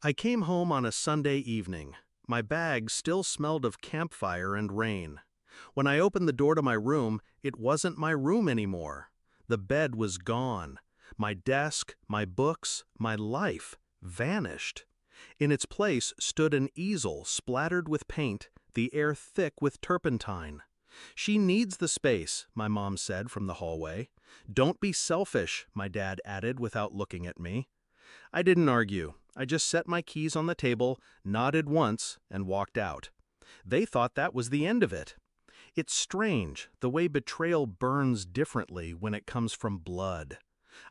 I came home on a Sunday evening. My bag still smelled of campfire and rain. When I opened the door to my room, it wasn't my room anymore. The bed was gone. My desk, my books, my life vanished. In its place stood an easel splattered with paint, the air thick with turpentine. "She needs the space," my mom said from the hallway. "Don't be selfish," my dad added without looking at me. I didn't argue. I just set my keys on the table, nodded once, and walked out. They thought that was the end of it. It's strange, the way betrayal burns differently when it comes from blood.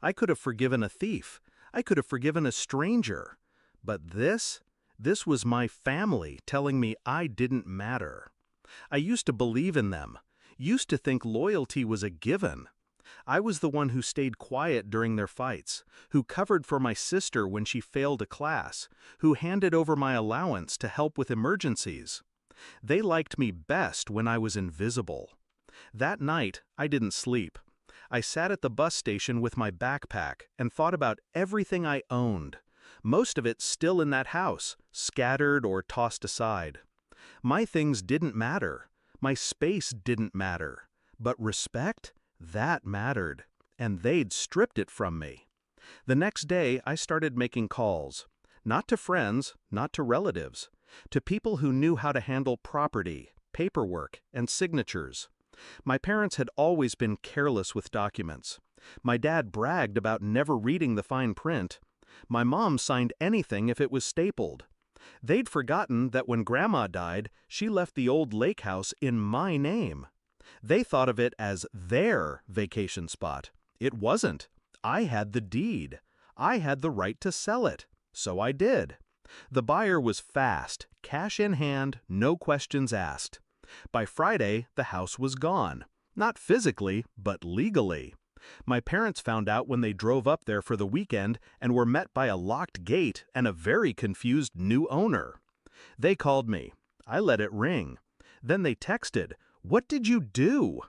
I could have forgiven a thief. I could have forgiven a stranger. But this was my family telling me I didn't matter. I used to believe in them, used to think loyalty was a given. I was the one who stayed quiet during their fights, who covered for my sister when she failed a class, who handed over my allowance to help with emergencies. They liked me best when I was invisible. That night, I didn't sleep. I sat at the bus station with my backpack and thought about everything I owned. Most of it still in that house, scattered or tossed aside. My things didn't matter. My space didn't matter. But respect? That mattered. And they'd stripped it from me. The next day, I started making calls. Not to friends, not to relatives. To people who knew how to handle property, paperwork, and signatures. My parents had always been careless with documents. My dad bragged about never reading the fine print. My mom signed anything if it was stapled. They'd forgotten that when Grandma died, she left the old lake house in my name. They thought of it as their vacation spot. It wasn't. I had the deed. I had the right to sell it. So I did. The buyer was fast, cash in hand, no questions asked. By Friday, the house was gone. Not physically, but legally. My parents found out when they drove up there for the weekend and were met by a locked gate and a very confused new owner. They called me. I let it ring. Then they texted, "What did you do?"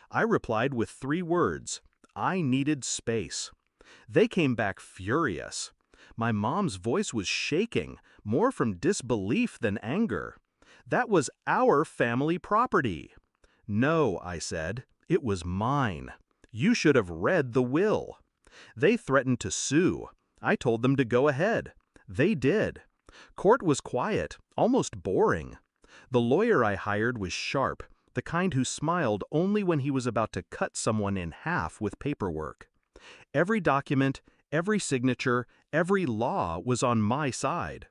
I replied with 3 words. I needed space. They came back furious. My mom's voice was shaking, more from disbelief than anger. That was our family property. "No," I said, "it was mine. You should have read the will." They threatened to sue. I told them to go ahead. They did. Court was quiet, almost boring. The lawyer I hired was sharp, the kind who smiled only when he was about to cut someone in half with paperwork. Every document, every signature, every law was on my side.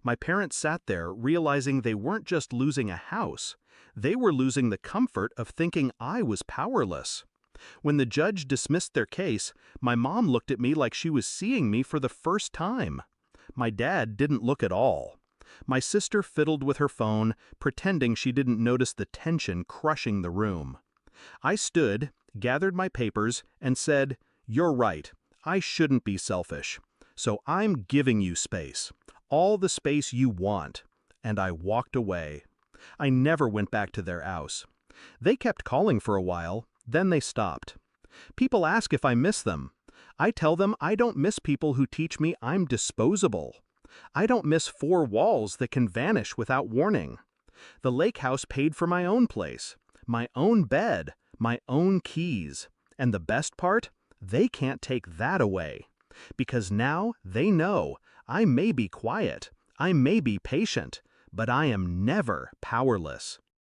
My parents sat there realizing they weren't just losing a house. They were losing the comfort of thinking I was powerless. When the judge dismissed their case, my mom looked at me like she was seeing me for the first time. My dad didn't look at all. My sister fiddled with her phone, pretending she didn't notice the tension crushing the room. I stood, gathered my papers, and said, "You're right. I shouldn't be selfish. So I'm giving you space. All the space you want." And I walked away. I never went back to their house. They kept calling for a while, then they stopped. People ask if I miss them. I tell them I don't miss people who teach me I'm disposable. I don't miss 4 walls that can vanish without warning. The lake house paid for my own place, my own bed, my own keys. And the best part? They can't take that away. Because now they know I may be quiet, I may be patient, but I am never powerless.